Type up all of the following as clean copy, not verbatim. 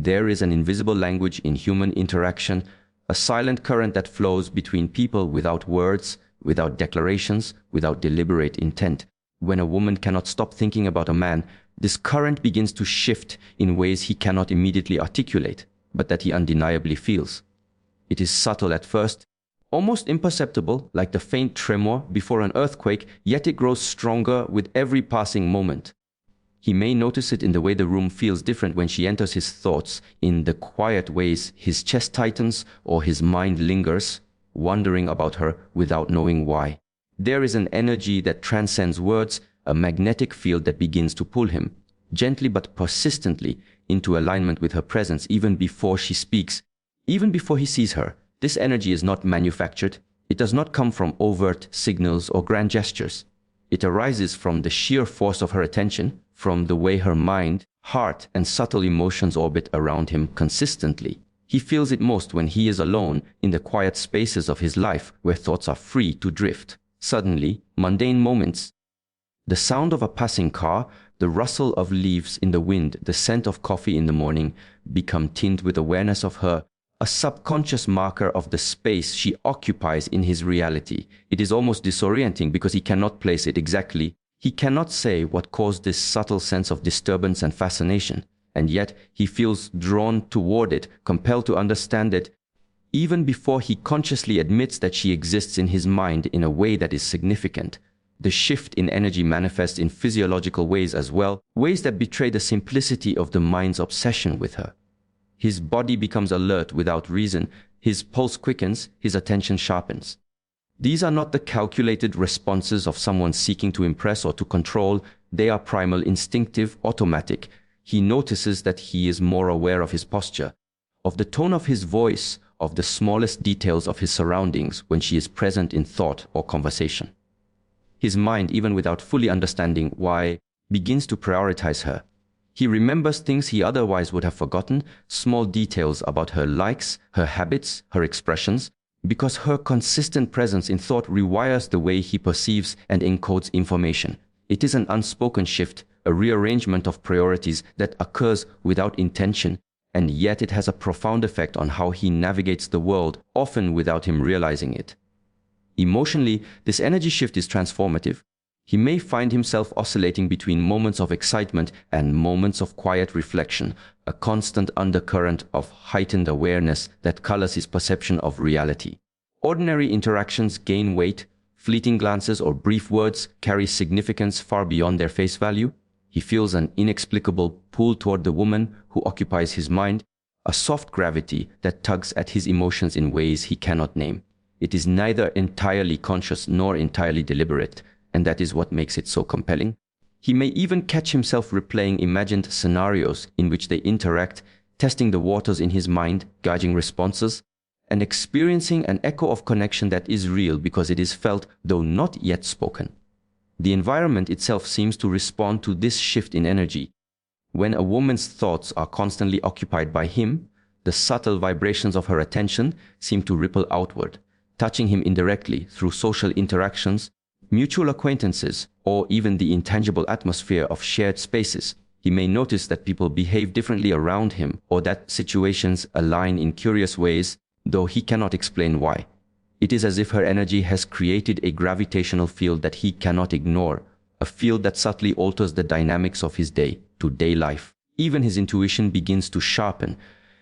There is an invisible language in human interaction, a silent current that flows between people without words, without declarations, without deliberate intent. When a woman cannot stop thinking about a man, this current begins to shift in ways he cannot immediately articulate, but that he undeniably feels. It is subtle at first, almost imperceptible, like the faint tremor before an earthquake, yet it grows stronger with every passing moment. He may notice it in the way the room feels different when she enters his thoughts, in the quiet ways his chest tightens or his mind lingers, wondering about her without knowing why. There is an energy that transcends words, a magnetic field that begins to pull him, gently but persistently, into alignment with her presence even before she speaks, even before he sees her. This energy is not manufactured. It does not come from overt signals or grand gestures. It arises from the sheer force of her attention, from the way her mind, heart, and subtle emotions orbit around him consistently. He feels it most when he is alone in the quiet spaces of his life where thoughts are free to drift. Suddenly, mundane moments, the sound of a passing car, the rustle of leaves in the wind, the scent of coffee in the morning, become tinged with awareness of her, a subconscious marker of the space she occupies in his reality. It is almost disorienting because he cannot place it exactly. He cannot say what caused this subtle sense of disturbance and fascination, and yet he feels drawn toward it, compelled to understand it, even before he consciously admits that she exists in his mind in a way that is significant. The shift in energy manifests in physiological ways as well, ways that betray the simplicity of the mind's obsession with her. His body becomes alert without reason, his pulse quickens, his attention sharpens. These are not the calculated responses of someone seeking to impress or to control. They are primal, instinctive, automatic. He notices that he is more aware of his posture, of the tone of his voice, of the smallest details of his surroundings when she is present in thought or conversation. His mind, even without fully understanding why, begins to prioritize her. He remembers things he otherwise would have forgotten, small details about her likes, her habits, her expressions, because her consistent presence in thought rewires the way he perceives and encodes information. It is an unspoken shift, a rearrangement of priorities that occurs without intention, and yet it has a profound effect on how he navigates the world, often without him realizing it. Emotionally, this energy shift is transformative. He may find himself oscillating between moments of excitement and moments of quiet reflection, a constant undercurrent of heightened awareness that colors his perception of reality. Ordinary interactions gain weight, fleeting glances or brief words carry significance far beyond their face value. He feels an inexplicable pull toward the woman who occupies his mind, a soft gravity that tugs at his emotions in ways he cannot name. It is neither entirely conscious nor entirely deliberate, and that is what makes it so compelling. He may even catch himself replaying imagined scenarios in which they interact, testing the waters in his mind, gauging responses, and experiencing an echo of connection that is real because it is felt, though not yet spoken. The environment itself seems to respond to this shift in energy. When a woman's thoughts are constantly occupied by him, the subtle vibrations of her attention seem to ripple outward, touching him indirectly through social interactions, mutual acquaintances, or even the intangible atmosphere of shared spaces. He may notice that people behave differently around him or that situations align in curious ways, though he cannot explain why. It is as if her energy has created a gravitational field that he cannot ignore, a field that subtly alters the dynamics of his day-to-day life. Even his intuition begins to sharpen.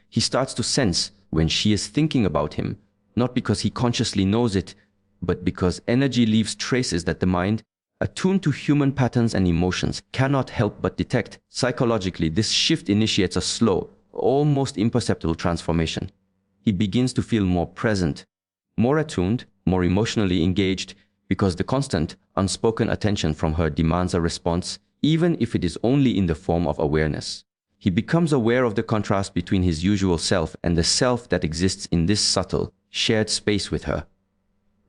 He starts to sense when she is thinking about him, not because he consciously knows it, but because energy leaves traces that the mind, attuned to human patterns and emotions, cannot help but detect. Psychologically, this shift initiates a slow, almost imperceptible transformation. He begins to feel more present, more attuned, more emotionally engaged, because the constant, unspoken attention from her demands a response, even if it is only in the form of awareness. He becomes aware of the contrast between his usual self and the self that exists in this subtle, shared space with her.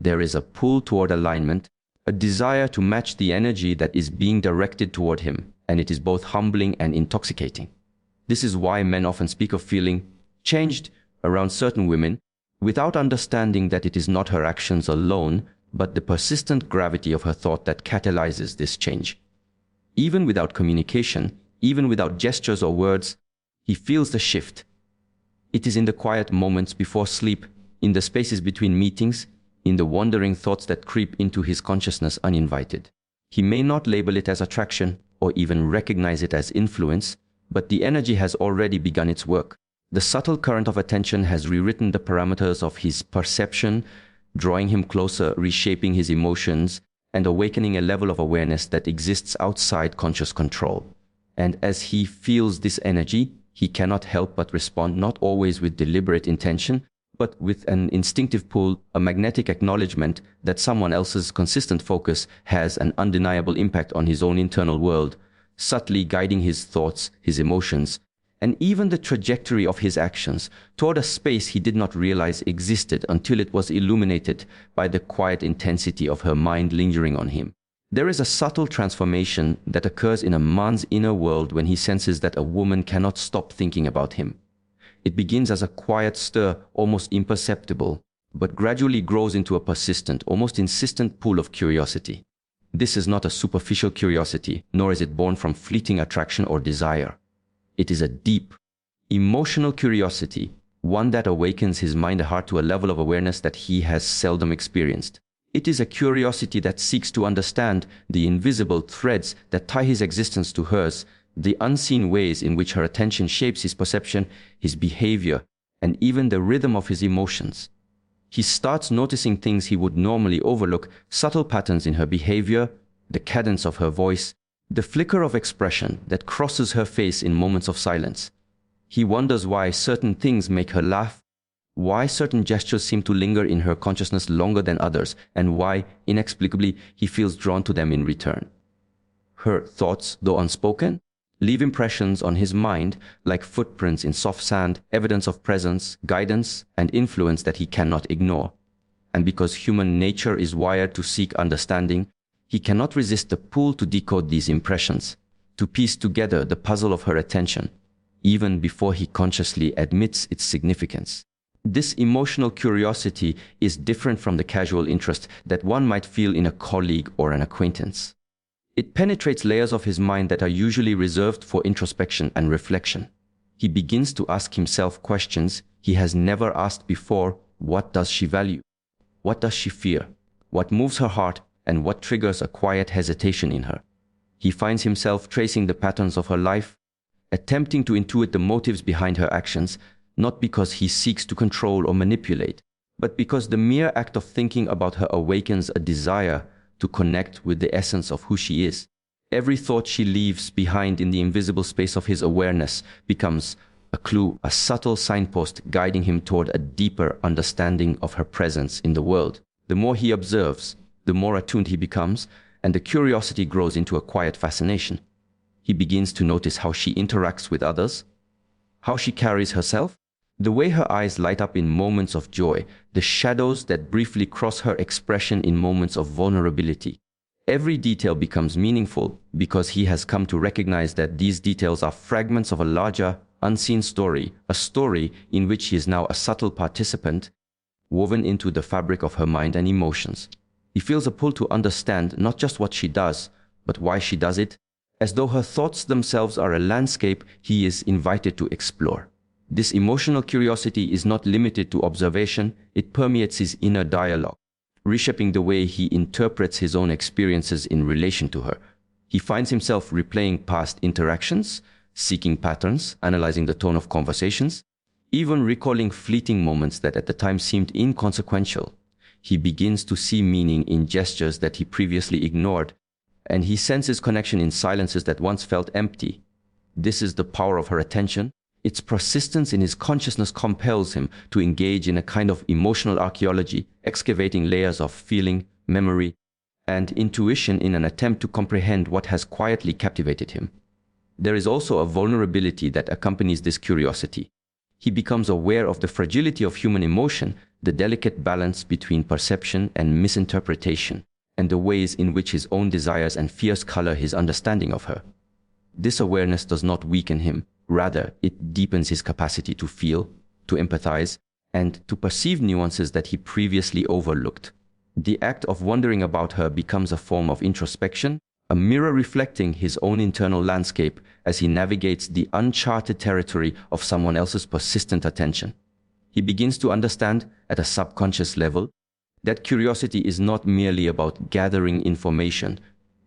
There is a pull toward alignment, a desire to match the energy that is being directed toward him, and it is both humbling and intoxicating. This is why men often speak of feeling changed around certain women, without understanding that it is not her actions alone, but the persistent gravity of her thought that catalyzes this change. Even without communication, even without gestures or words, He feels the shift. It is in the quiet moments before sleep, in the spaces between meetings, in the wandering thoughts that creep into his consciousness uninvited. He may not label it as attraction or even recognize it as influence, but the energy has already begun its work. The subtle current of attention has rewritten the parameters of his perception, drawing him closer, reshaping his emotions, and awakening a level of awareness that exists outside conscious control. And as he feels this energy, he cannot help but respond, not always with deliberate intention, but with an instinctive pull, a magnetic acknowledgement that someone else's consistent focus has an undeniable impact on his own internal world, subtly guiding his thoughts, his emotions, and even the trajectory of his actions toward a space he did not realize existed until it was illuminated by the quiet intensity of her mind lingering on him. There is a subtle transformation that occurs in a man's inner world when he senses that a woman cannot stop thinking about him. It begins as a quiet stir, almost imperceptible, but gradually grows into a persistent, almost insistent pull of curiosity. This is not a superficial curiosity, nor is it born from fleeting attraction or desire. It is a deep, emotional curiosity, one that awakens his mind and heart to a level of awareness that he has seldom experienced. It is a curiosity that seeks to understand the invisible threads that tie his existence to hers, the unseen ways in which her attention shapes his perception, his behavior, and even the rhythm of his emotions. He starts noticing things he would normally overlook, subtle patterns in her behavior, the cadence of her voice, the flicker of expression that crosses her face in moments of silence. He wonders why certain things make her laugh, why certain gestures seem to linger in her consciousness longer than others, and why, inexplicably, he feels drawn to them in return. Her thoughts, though unspoken, leave impressions on his mind like footprints in soft sand, evidence of presence, guidance, and influence that he cannot ignore. And because human nature is wired to seek understanding, he cannot resist the pull to decode these impressions, to piece together the puzzle of her attention, even before he consciously admits its significance. This emotional curiosity is different from the casual interest that one might feel in a colleague or an acquaintance. It penetrates layers of his mind that are usually reserved for introspection and reflection. He begins to ask himself questions he has never asked before. What does she value? What does she fear? What moves her heart, and what triggers a quiet hesitation in her? He finds himself tracing the patterns of her life, attempting to intuit the motives behind her actions, not because he seeks to control or manipulate, but because the mere act of thinking about her awakens a desire to connect with the essence of who she is. Every thought she leaves behind in the invisible space of his awareness becomes a clue, a subtle signpost guiding him toward a deeper understanding of her presence in the world. The more he observes, the more attuned he becomes, and the curiosity grows into a quiet fascination. He begins to notice how she interacts with others, how she carries herself, the way her eyes light up in moments of joy, the shadows that briefly cross her expression in moments of vulnerability. Every detail becomes meaningful because he has come to recognize that these details are fragments of a larger, unseen story, a story in which he is now a subtle participant, woven into the fabric of her mind and emotions. He feels a pull to understand not just what she does, but why she does it. As though her thoughts themselves are a landscape he is invited to explore. This emotional curiosity is not limited to observation, it permeates his inner dialogue, reshaping the way he interprets his own experiences in relation to her. He finds himself replaying past interactions, seeking patterns, analyzing the tone of conversations, even recalling fleeting moments that at the time seemed inconsequential. He begins to see meaning in gestures that he previously ignored, and he senses connection in silences that once felt empty. This is the power of her attention. Its persistence in his consciousness compels him to engage in a kind of emotional archaeology, excavating layers of feeling, memory, and intuition in an attempt to comprehend what has quietly captivated him. There is also a vulnerability that accompanies this curiosity. He becomes aware of the fragility of human emotion, the delicate balance between perception and misinterpretation, and the ways in which his own desires and fears color his understanding of her. This awareness does not weaken him. Rather, it deepens his capacity to feel, to empathize, and to perceive nuances that he previously overlooked. The act of wondering about her becomes a form of introspection, a mirror reflecting his own internal landscape as he navigates the uncharted territory of someone else's persistent attention. He begins to understand, at a subconscious level, that curiosity is not merely about gathering information.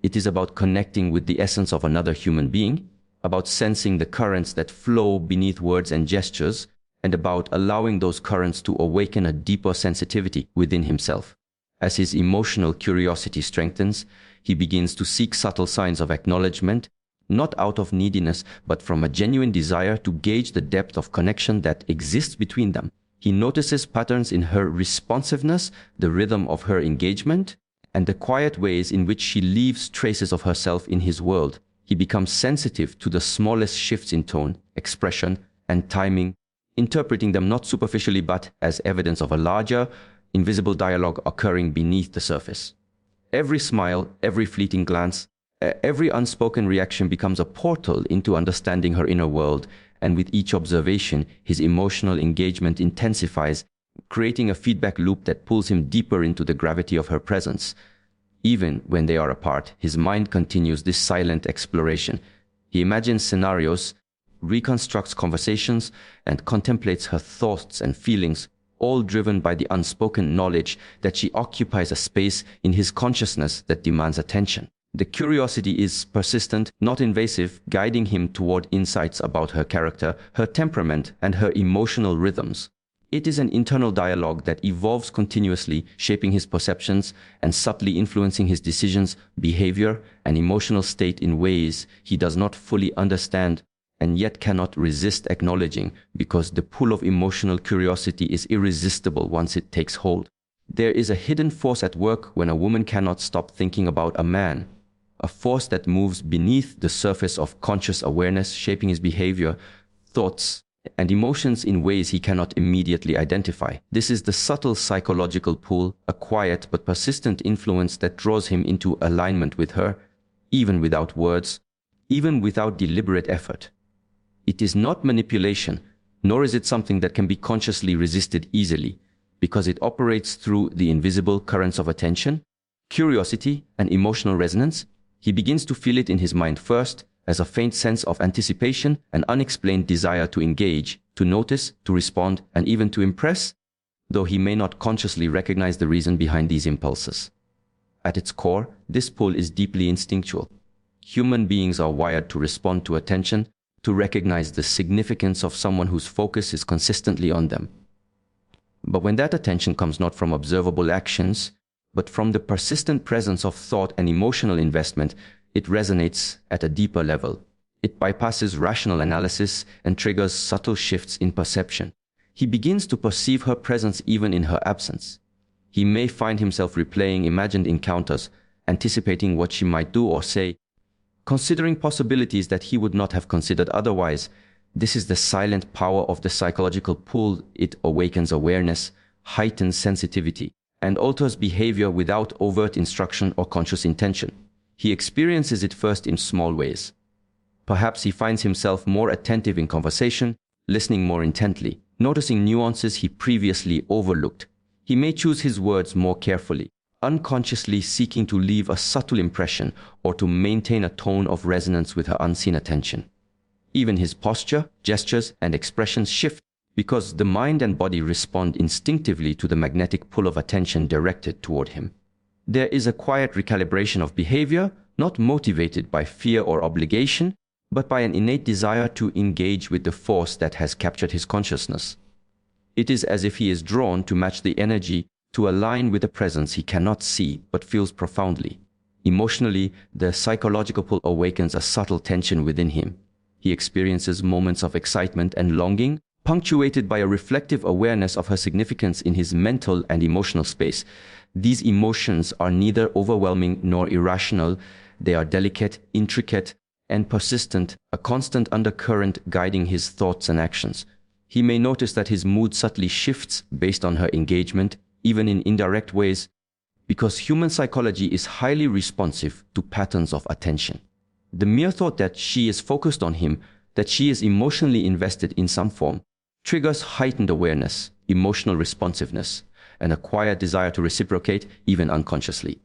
It is about connecting with the essence of another human being, about sensing the currents that flow beneath words and gestures, and about allowing those currents to awaken a deeper sensitivity within himself. As his emotional curiosity strengthens, he begins to seek subtle signs of acknowledgement, not out of neediness, but from a genuine desire to gauge the depth of connection that exists between them. He notices patterns in her responsiveness, the rhythm of her engagement, and the quiet ways in which she leaves traces of herself in his world. He becomes sensitive to the smallest shifts in tone, expression, and timing, interpreting them not superficially but as evidence of a larger, invisible dialogue occurring beneath the surface. Every smile, every fleeting glance, every unspoken reaction becomes a portal into understanding her inner world, and with each observation, his emotional engagement intensifies, creating a feedback loop that pulls him deeper into the gravity of her presence. Even when they are apart, his mind continues this silent exploration. He imagines scenarios, reconstructs conversations, and contemplates her thoughts and feelings, all driven by the unspoken knowledge that she occupies a space in his consciousness that demands attention. The curiosity is persistent, not invasive, guiding him toward insights about her character, her temperament, and her emotional rhythms. It is an internal dialogue that evolves continuously, shaping his perceptions and subtly influencing his decisions, behavior, and emotional state in ways he does not fully understand and yet cannot resist acknowledging, because the pull of emotional curiosity is irresistible once it takes hold. There is a hidden force at work when a woman cannot stop thinking about a man, a force that moves beneath the surface of conscious awareness, shaping his behavior, thoughts, and emotions in ways he cannot immediately identify. This is the subtle psychological pull, a quiet but persistent influence that draws him into alignment with her, even without words, even without deliberate effort. It is not manipulation, nor is it something that can be consciously resisted easily, because it operates through the invisible currents of attention, curiosity, and emotional resonance. He begins to feel it in his mind first, as a faint sense of anticipation, an unexplained desire to engage, to notice, to respond, and even to impress, though he may not consciously recognize the reason behind these impulses. At its core, this pull is deeply instinctual. Human beings are wired to respond to attention, to recognize the significance of someone whose focus is consistently on them. But when that attention comes not from observable actions, but from the persistent presence of thought and emotional investment, it resonates at a deeper level. It bypasses rational analysis and triggers subtle shifts in perception. He begins to perceive her presence even in her absence. He may find himself replaying imagined encounters, anticipating what she might do or say, considering possibilities that he would not have considered otherwise. This is the silent power of the psychological pull. It awakens awareness, heightens sensitivity, and alters behavior without overt instruction or conscious intention. He experiences it first in small ways. Perhaps he finds himself more attentive in conversation, listening more intently, noticing nuances he previously overlooked. He may choose his words more carefully, unconsciously seeking to leave a subtle impression or to maintain a tone of resonance with her unseen attention. Even his posture, gestures, and expressions shift because the mind and body respond instinctively to the magnetic pull of attention directed toward him. There is a quiet recalibration of behavior, not motivated by fear or obligation, but by an innate desire to engage with the force that has captured his consciousness. It is as if he is drawn to match the energy, to align with a presence he cannot see but feels profoundly. Emotionally, the psychological pull awakens a subtle tension within him. He experiences moments of excitement and longing, punctuated by a reflective awareness of her significance in his mental and emotional space. These emotions are neither overwhelming nor irrational. They are delicate, intricate, and persistent, a constant undercurrent guiding his thoughts and actions. He may notice that his mood subtly shifts based on her engagement, even in indirect ways, because human psychology is highly responsive to patterns of attention. The mere thought that she is focused on him, that she is emotionally invested in some form, triggers heightened awareness, emotional responsiveness, and a quiet desire to reciprocate, even unconsciously.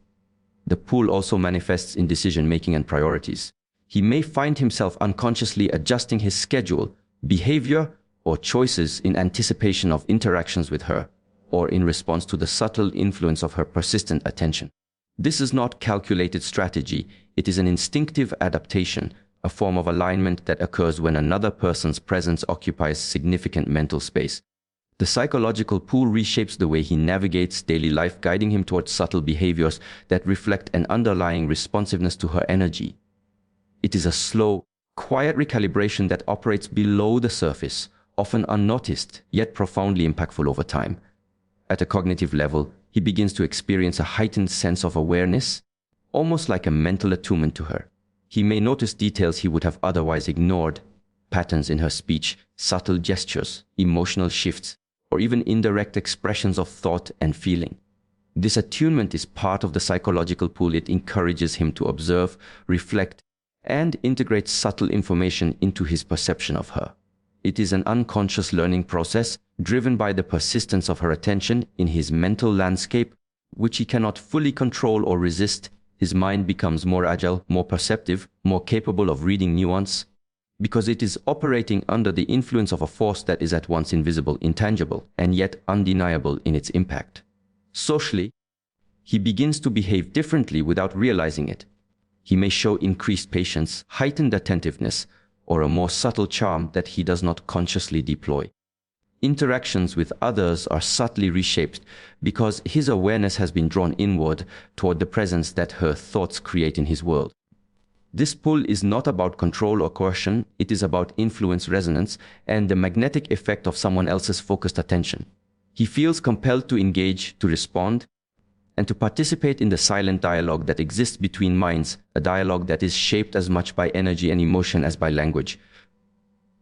The pull also manifests in decision-making and priorities. He may find himself unconsciously adjusting his schedule, behavior, or choices in anticipation of interactions with her, or in response to the subtle influence of her persistent attention. This is not calculated strategy, it is an instinctive adaptation, a form of alignment that occurs when another person's presence occupies significant mental space. The psychological pull reshapes the way he navigates daily life, guiding him towards subtle behaviors that reflect an underlying responsiveness to her energy. It is a slow, quiet recalibration that operates below the surface, often unnoticed, yet profoundly impactful over time. At a cognitive level, he begins to experience a heightened sense of awareness, almost like a mental attunement to her. He may notice details he would have otherwise ignored, patterns in her speech, subtle gestures, emotional shifts, or even indirect expressions of thought and feeling. This attunement is part of the psychological pull. It encourages him to observe, reflect, and integrate subtle information into his perception of her. It is an unconscious learning process driven by the persistence of her attention in his mental landscape, which he cannot fully control or resist. His mind becomes more agile, more perceptive, more capable of reading nuance, because it is operating under the influence of a force that is at once invisible, intangible, and yet undeniable in its impact. Socially, he begins to behave differently without realizing it. He may show increased patience, heightened attentiveness, or a more subtle charm that he does not consciously deploy. Interactions with others are subtly reshaped because his awareness has been drawn inward toward the presence that her thoughts create in his world. This pull is not about control or coercion, it is about influence, resonance, and the magnetic effect of someone else's focused attention. He feels compelled to engage, to respond, and to participate in the silent dialogue that exists between minds, a dialogue that is shaped as much by energy and emotion as by language.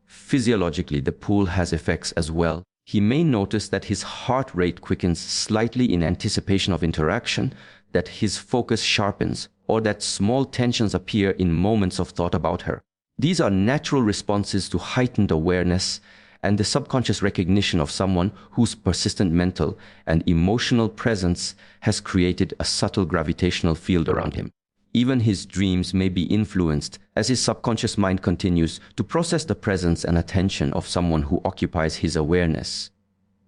Physiologically, the pull has effects as well. He may notice that his heart rate quickens slightly in anticipation of interaction, that his focus sharpens, or that small tensions appear in moments of thought about her. These are natural responses to heightened awareness and the subconscious recognition of someone whose persistent mental and emotional presence has created a subtle gravitational field around him. Even his dreams may be influenced as his subconscious mind continues to process the presence and attention of someone who occupies his awareness.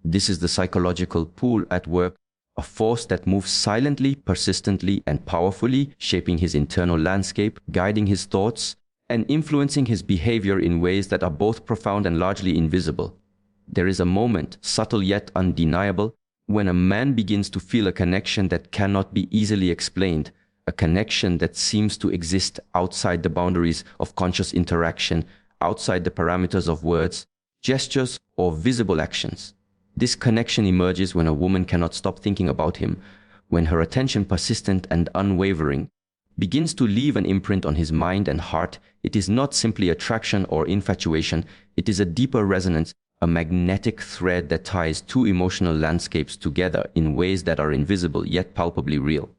This is the psychological pull at work, a force that moves silently, persistently, and powerfully, shaping his internal landscape, guiding his thoughts, and influencing his behavior in ways that are both profound and largely invisible. There is a moment, subtle yet undeniable, when a man begins to feel a connection that cannot be easily explained, a connection that seems to exist outside the boundaries of conscious interaction, outside the parameters of words, gestures, or visible actions. This connection emerges when a woman cannot stop thinking about him, when her attention, persistent and unwavering, begins to leave an imprint on his mind and heart. It is not simply attraction or infatuation, it is a deeper resonance, a magnetic thread that ties two emotional landscapes together in ways that are invisible yet palpably real.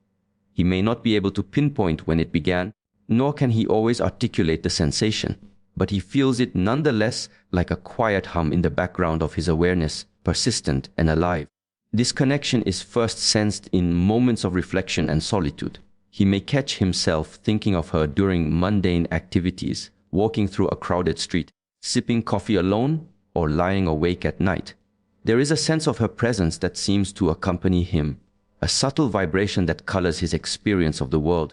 He may not be able to pinpoint when it began, nor can he always articulate the sensation, but he feels it nonetheless like a quiet hum in the background of his awareness, persistent and alive. This connection is first sensed in moments of reflection and solitude. He may catch himself thinking of her during mundane activities, walking through a crowded street, sipping coffee alone, or lying awake at night. There is a sense of her presence that seems to accompany him, a subtle vibration that colors his experience of the world.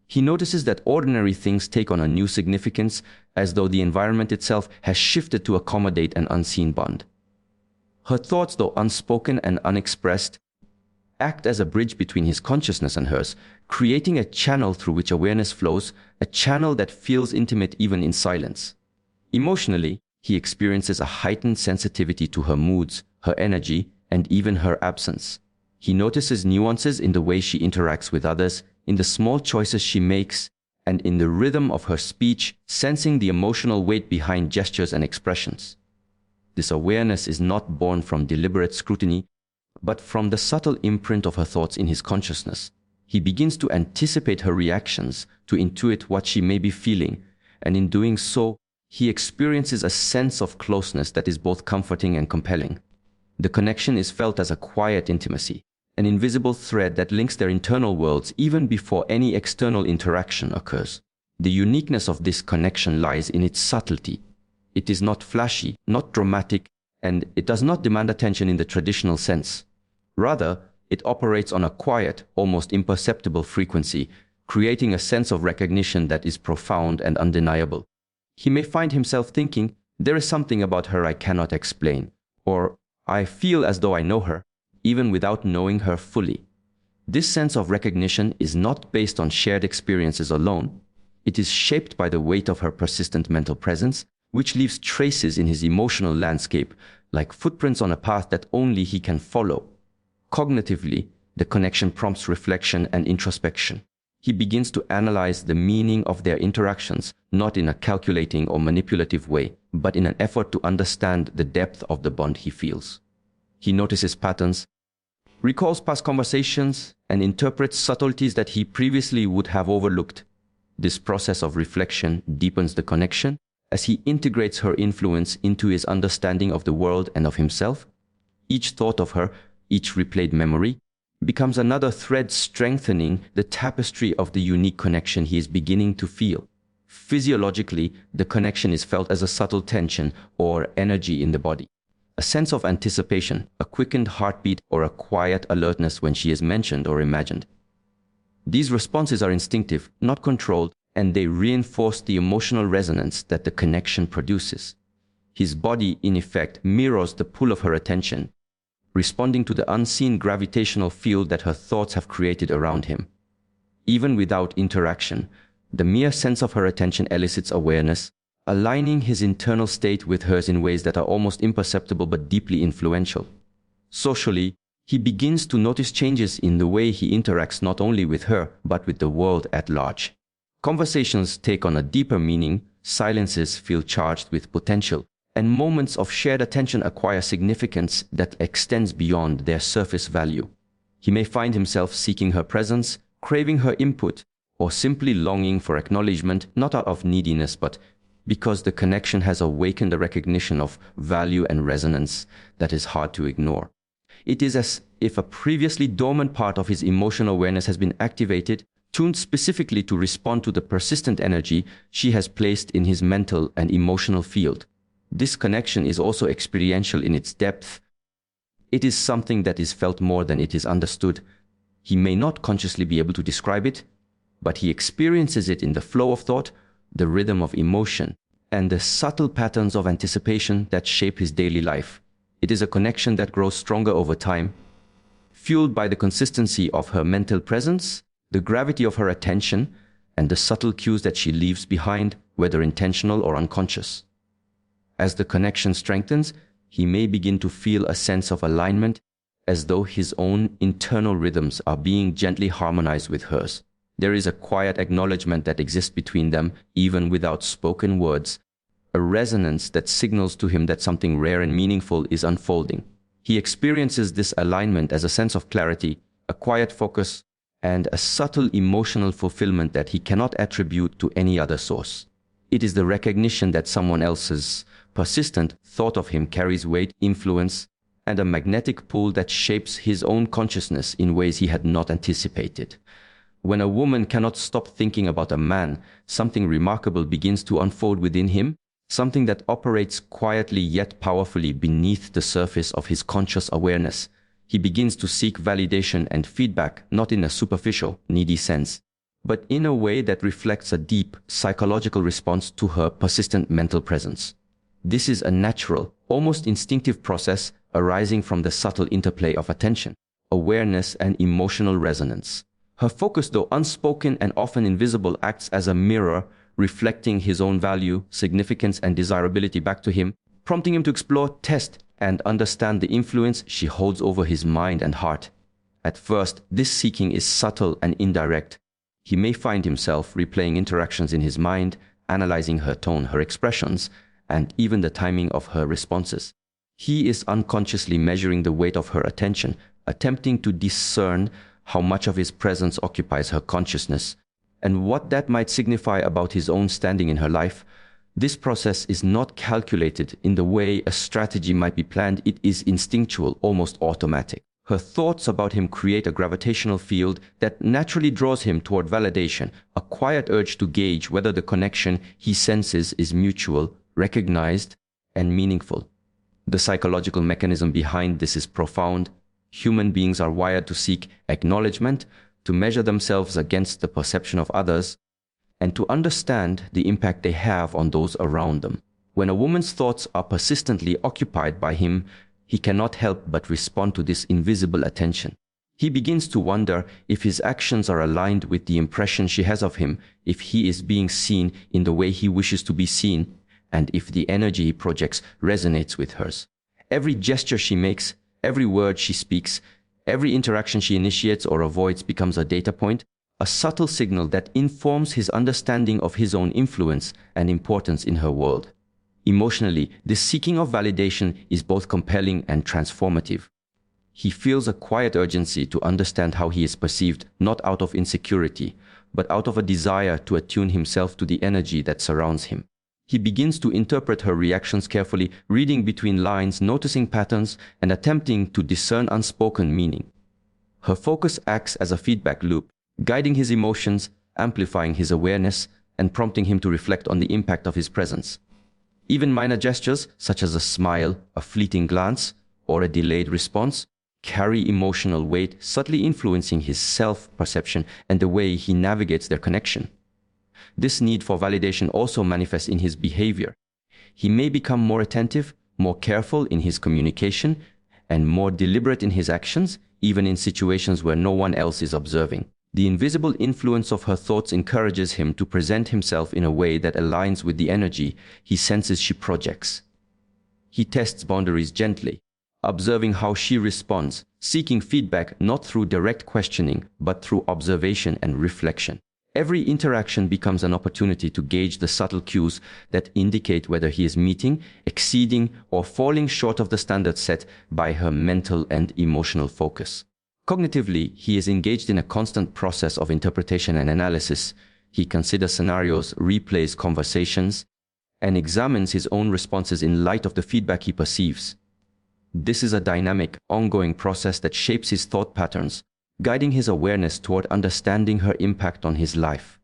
He notices that ordinary things take on a new significance, as though the environment itself has shifted to accommodate an unseen bond. Her thoughts, though unspoken and unexpressed, act as a bridge between his consciousness and hers, creating a channel through which awareness flows, a channel that feels intimate even in silence. Emotionally, he experiences a heightened sensitivity to her moods, her energy, and even her absence. He notices nuances in the way she interacts with others, in the small choices she makes, and in the rhythm of her speech, sensing the emotional weight behind gestures and expressions. This awareness is not born from deliberate scrutiny, but from the subtle imprint of her thoughts in his consciousness. He begins to anticipate her reactions, to intuit what she may be feeling, and in doing so, he experiences a sense of closeness that is both comforting and compelling. The connection is felt as a quiet intimacy, an invisible thread that links their internal worlds even before any external interaction occurs. The uniqueness of this connection lies in its subtlety. It is not flashy, not dramatic, and it does not demand attention in the traditional sense. Rather, it operates on a quiet, almost imperceptible frequency, creating a sense of recognition that is profound and undeniable. He may find himself thinking, "There is something about her I cannot explain," or "I feel as though I know her," even without knowing her fully. This sense of recognition is not based on shared experiences alone. It is shaped by the weight of her persistent mental presence, which leaves traces in his emotional landscape, like footprints on a path that only he can follow. Cognitively, the connection prompts reflection and introspection. He begins to analyze the meaning of their interactions, not in a calculating or manipulative way, but in an effort to understand the depth of the bond he feels. He notices patterns, recalls past conversations, and interprets subtleties that he previously would have overlooked. This process of reflection deepens the connection as he integrates her influence into his understanding of the world and of himself. Each thought of her, each replayed memory, becomes another thread strengthening the tapestry of the unique connection he is beginning to feel. Physiologically, the connection is felt as a subtle tension or energy in the body. A sense of anticipation, a quickened heartbeat, or a quiet alertness when she is mentioned or imagined. These responses are instinctive, not controlled, and they reinforce the emotional resonance that the connection produces. His body, in effect, mirrors the pull of her attention, responding to the unseen gravitational field that her thoughts have created around him. Even without interaction, the mere sense of her attention elicits awareness, aligning his internal state with hers in ways that are almost imperceptible but deeply influential. Socially, he begins to notice changes in the way he interacts not only with her, but with the world at large. Conversations take on a deeper meaning, silences feel charged with potential, and moments of shared attention acquire significance that extends beyond their surface value. He may find himself seeking her presence, craving her input, or simply longing for acknowledgement, not out of neediness, but because the connection has awakened a recognition of value and resonance that is hard to ignore. It is as if a previously dormant part of his emotional awareness has been activated, tuned specifically to respond to the persistent energy she has placed in his mental and emotional field. This connection is also experiential in its depth. It is something that is felt more than it is understood. He may not consciously be able to describe it, but he experiences it in the flow of thought, the rhythm of emotion, and the subtle patterns of anticipation that shape his daily life. It is a connection that grows stronger over time, fueled by the consistency of her mental presence, the gravity of her attention, and the subtle cues that she leaves behind, whether intentional or unconscious. As the connection strengthens, he may begin to feel a sense of alignment, as though his own internal rhythms are being gently harmonized with hers. There is a quiet acknowledgement that exists between them, even without spoken words, a resonance that signals to him that something rare and meaningful is unfolding. He experiences this alignment as a sense of clarity, a quiet focus, and a subtle emotional fulfillment that he cannot attribute to any other source. It is the recognition that someone else's persistent thought of him carries weight, influence, and a magnetic pull that shapes his own consciousness in ways he had not anticipated. When a woman cannot stop thinking about a man, something remarkable begins to unfold within him, something that operates quietly yet powerfully beneath the surface of his conscious awareness. He begins to seek validation and feedback, not in a superficial, needy sense, but in a way that reflects a deep, psychological response to her persistent mental presence. This is a natural, almost instinctive process arising from the subtle interplay of attention, awareness, and emotional resonance. Her focus, though unspoken and often invisible, acts as a mirror, reflecting his own value, significance, and desirability back to him, prompting him to explore, test, and understand the influence she holds over his mind and heart. At first, this seeking is subtle and indirect. He may find himself replaying interactions in his mind, analyzing her tone, her expressions, and even the timing of her responses. He is unconsciously measuring the weight of her attention, attempting to discern how much of his presence occupies her consciousness, and what that might signify about his own standing in her life. This process is not calculated in the way a strategy might be planned. It is instinctual, almost automatic. Her thoughts about him create a gravitational field that naturally draws him toward validation, a quiet urge to gauge whether the connection he senses is mutual, recognized, and meaningful. The psychological mechanism behind this is profound. Human beings are wired to seek acknowledgement, to measure themselves against the perception of others, and to understand the impact they have on those around them. When a woman's thoughts are persistently occupied by him, he cannot help but respond to this invisible attention. He begins to wonder if his actions are aligned with the impression she has of him, if he is being seen in the way he wishes to be seen, and if the energy he projects resonates with hers. Every gesture she makes, every word she speaks, every interaction she initiates or avoids becomes a data point, a subtle signal that informs his understanding of his own influence and importance in her world. Emotionally, this seeking of validation is both compelling and transformative. He feels a quiet urgency to understand how he is perceived, not out of insecurity, but out of a desire to attune himself to the energy that surrounds him. He begins to interpret her reactions carefully, reading between lines, noticing patterns, and attempting to discern unspoken meaning. Her focus acts as a feedback loop, guiding his emotions, amplifying his awareness, and prompting him to reflect on the impact of his presence. Even minor gestures, such as a smile, a fleeting glance, or a delayed response, carry emotional weight, subtly influencing his self-perception and the way he navigates their connection. This need for validation also manifests in his behavior. He may become more attentive, more careful in his communication, and more deliberate in his actions, even in situations where no one else is observing. The invisible influence of her thoughts encourages him to present himself in a way that aligns with the energy he senses she projects. He tests boundaries gently, observing how she responds, seeking feedback not through direct questioning, but through observation and reflection. Every interaction becomes an opportunity to gauge the subtle cues that indicate whether he is meeting, exceeding, or falling short of the standards set by her mental and emotional focus. Cognitively, he is engaged in a constant process of interpretation and analysis. He considers scenarios, replays conversations, and examines his own responses in light of the feedback he perceives. This is a dynamic, ongoing process that shapes his thought patterns, guiding his awareness toward understanding her impact on his life.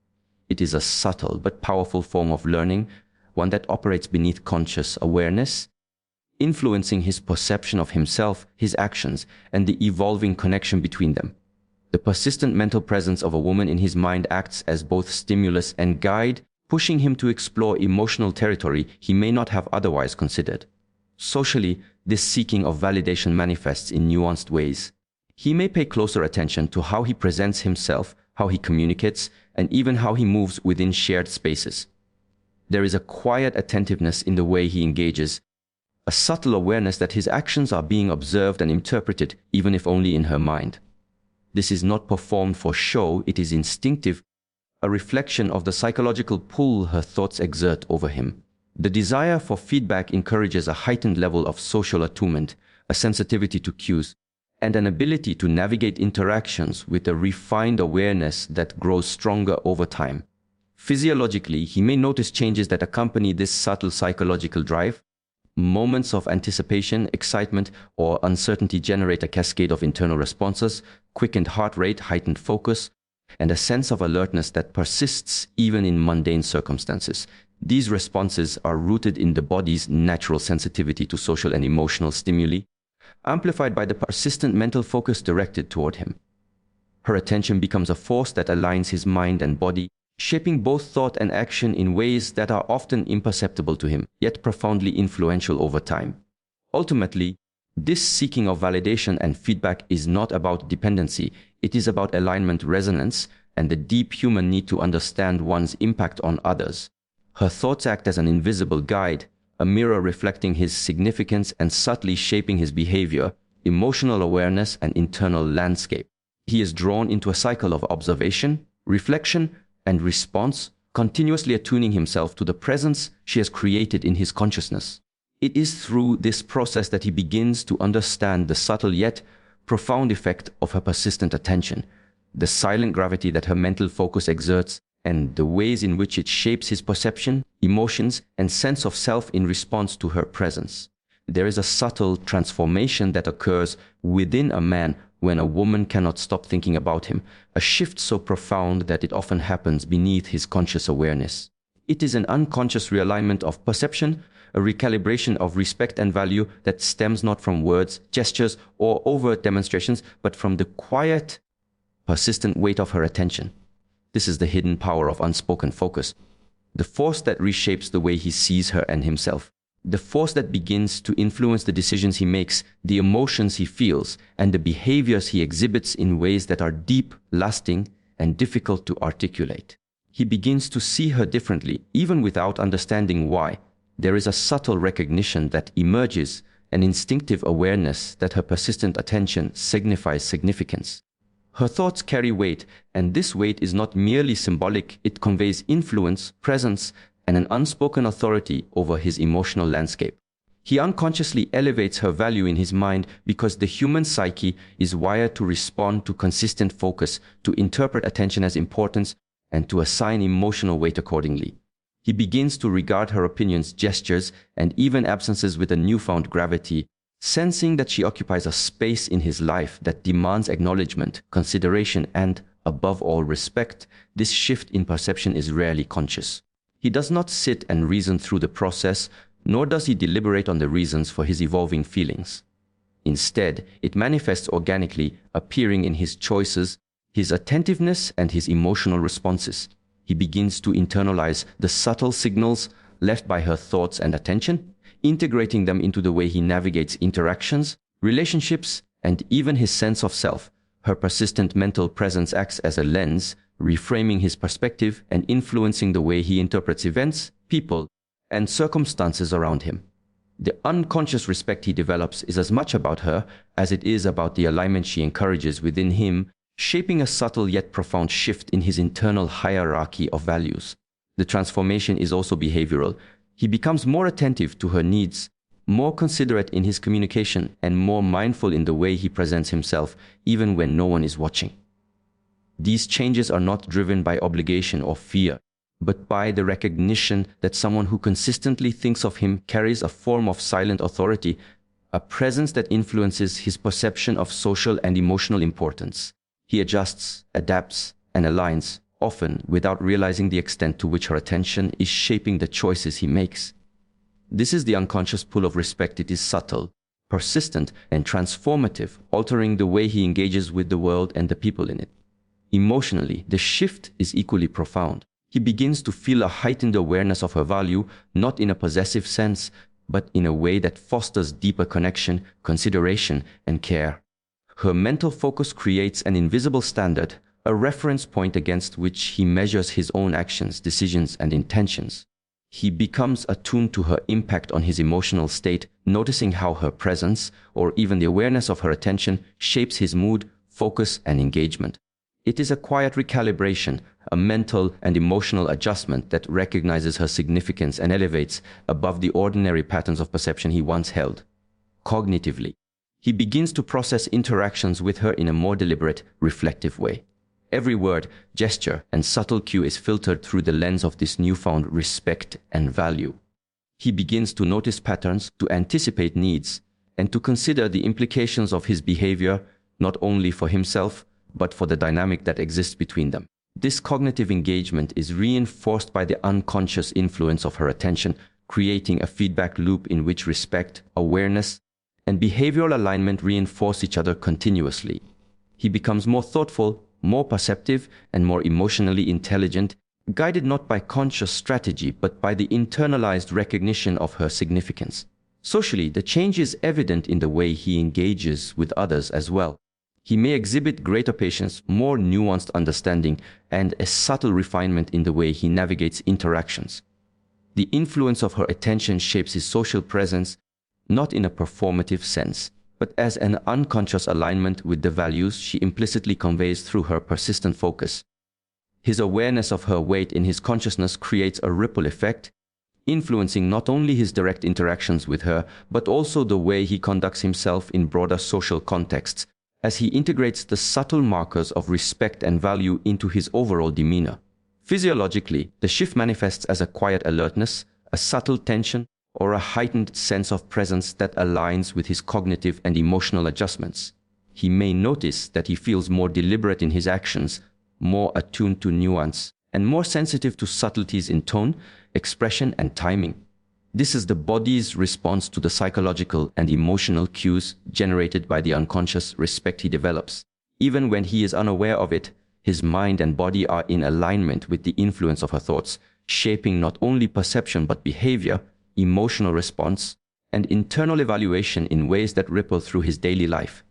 It is a subtle but powerful form of learning, one that operates beneath conscious awareness, influencing his perception of himself, his actions, and the evolving connection between them. The persistent mental presence of a woman in his mind acts as both stimulus and guide, pushing him to explore emotional territory he may not have otherwise considered. Socially, this seeking of validation manifests in nuanced ways. He may pay closer attention to how he presents himself, how he communicates, and even how he moves within shared spaces. There is a quiet attentiveness in the way he engages, a subtle awareness that his actions are being observed and interpreted, even if only in her mind. This is not performed for show, it is instinctive, a reflection of the psychological pull her thoughts exert over him. The desire for feedback encourages a heightened level of social attunement, a sensitivity to cues, and an ability to navigate interactions with a refined awareness that grows stronger over time. Physiologically, he may notice changes that accompany this subtle psychological drive. Moments of anticipation, excitement, or uncertainty generate a cascade of internal responses, quickened heart rate, heightened focus, and a sense of alertness that persists even in mundane circumstances. These responses are rooted in the body's natural sensitivity to social and emotional stimuli, amplified by the persistent mental focus directed toward him. Her attention becomes a force that aligns his mind and body, shaping both thought and action in ways that are often imperceptible to him, yet profoundly influential over time. Ultimately, this seeking of validation and feedback is not about dependency, it is about alignment, resonance, and the deep human need to understand one's impact on others. Her thoughts act as an invisible guide, a mirror reflecting his significance and subtly shaping his behavior, emotional awareness, and internal landscape. He is drawn into a cycle of observation, reflection, and response, continuously attuning himself to the presence she has created in his consciousness. It is through this process that he begins to understand the subtle yet profound effect of her persistent attention, the silent gravity that her mental focus exerts, and the ways in which it shapes his perception, emotions, and sense of self in response to her presence. There is a subtle transformation that occurs within a man when a woman cannot stop thinking about him, a shift so profound that it often happens beneath his conscious awareness. It is an unconscious realignment of perception, a recalibration of respect and value that stems not from words, gestures, or overt demonstrations, but from the quiet, persistent weight of her attention. This is the hidden power of unspoken focus, the force that reshapes the way he sees her and himself, the force that begins to influence the decisions he makes, the emotions he feels, and the behaviors he exhibits in ways that are deep, lasting, and difficult to articulate. He begins to see her differently, even without understanding why. There is a subtle recognition that emerges, an instinctive awareness that her persistent attention signifies significance. Her thoughts carry weight, and this weight is not merely symbolic, it conveys influence, presence, and an unspoken authority over his emotional landscape. He unconsciously elevates her value in his mind because the human psyche is wired to respond to consistent focus, to interpret attention as importance, and to assign emotional weight accordingly. He begins to regard her opinions, gestures, and even absences with a newfound gravity, sensing that she occupies a space in his life that demands acknowledgement, consideration, and, above all, respect. This shift in perception is rarely conscious. He does not sit and reason through the process, nor does he deliberate on the reasons for his evolving feelings. Instead, it manifests organically, appearing in his choices, his attentiveness, and his emotional responses. He begins to internalize the subtle signals left by her thoughts and attention, integrating them into the way he navigates interactions, relationships, and even his sense of self. Her persistent mental presence acts as a lens, reframing his perspective and influencing the way he interprets events, people, and circumstances around him. The unconscious respect he develops is as much about her as it is about the alignment she encourages within him, shaping a subtle yet profound shift in his internal hierarchy of values. The transformation is also behavioral. He becomes more attentive to her needs, more considerate in his communication, and more mindful in the way he presents himself, even when no one is watching. These changes are not driven by obligation or fear, but by the recognition that someone who consistently thinks of him carries a form of silent authority, a presence that influences his perception of social and emotional importance. He adjusts, adapts, and aligns, often without realizing the extent to which her attention is shaping the choices he makes. This is the unconscious pull of respect. It is subtle, persistent, and transformative, altering the way he engages with the world and the people in it. Emotionally, the shift is equally profound. He begins to feel a heightened awareness of her value, not in a possessive sense, but in a way that fosters deeper connection, consideration, and care. Her mental focus creates an invisible standard, a reference point against which he measures his own actions, decisions, and intentions. He becomes attuned to her impact on his emotional state, noticing how her presence, or even the awareness of her attention, shapes his mood, focus, and engagement. It is a quiet recalibration, a mental and emotional adjustment that recognizes her significance and elevates above the ordinary patterns of perception he once held. Cognitively, he begins to process interactions with her in a more deliberate, reflective way. Every word, gesture, and subtle cue is filtered through the lens of this newfound respect and value. He begins to notice patterns, to anticipate needs, and to consider the implications of his behavior, not only for himself, but for the dynamic that exists between them. This cognitive engagement is reinforced by the unconscious influence of her attention, creating a feedback loop in which respect, awareness, and behavioral alignment reinforce each other continuously. He becomes more thoughtful, more perceptive, and more emotionally intelligent, guided not by conscious strategy, but by the internalized recognition of her significance. Socially, the change is evident in the way he engages with others as well. He may exhibit greater patience, more nuanced understanding, and a subtle refinement in the way he navigates interactions. The influence of her attention shapes his social presence, not in a performative sense, but as an unconscious alignment with the values she implicitly conveys through her persistent focus. His awareness of her weight in his consciousness creates a ripple effect, influencing not only his direct interactions with her, but also the way he conducts himself in broader social contexts, as he integrates the subtle markers of respect and value into his overall demeanor. Physiologically, the shift manifests as a quiet alertness, a subtle tension, or a heightened sense of presence that aligns with his cognitive and emotional adjustments. He may notice that he feels more deliberate in his actions, more attuned to nuance, and more sensitive to subtleties in tone, expression, and timing. This is the body's response to the psychological and emotional cues generated by the unconscious respect he develops. Even when he is unaware of it, his mind and body are in alignment with the influence of her thoughts, shaping not only perception but behavior, emotional response, and internal evaluation in ways that ripple through his daily life.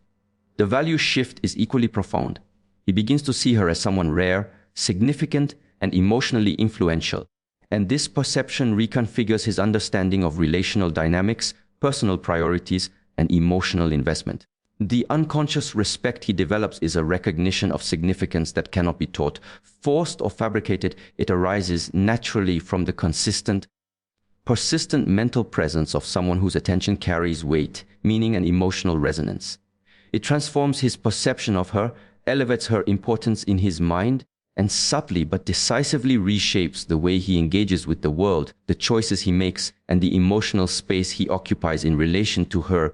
The value shift is equally profound. He begins to see her as someone rare, significant, and emotionally influential. And this perception reconfigures his understanding of relational dynamics, personal priorities, and emotional investment. The unconscious respect he develops is a recognition of significance that cannot be taught, forced or fabricated. It arises naturally from the consistent, persistent mental presence of someone whose attention carries weight, meaning, and emotional resonance. It transforms his perception of her, elevates her importance in his mind, and subtly but decisively reshapes the way he engages with the world, the choices he makes, and the emotional space he occupies in relation to her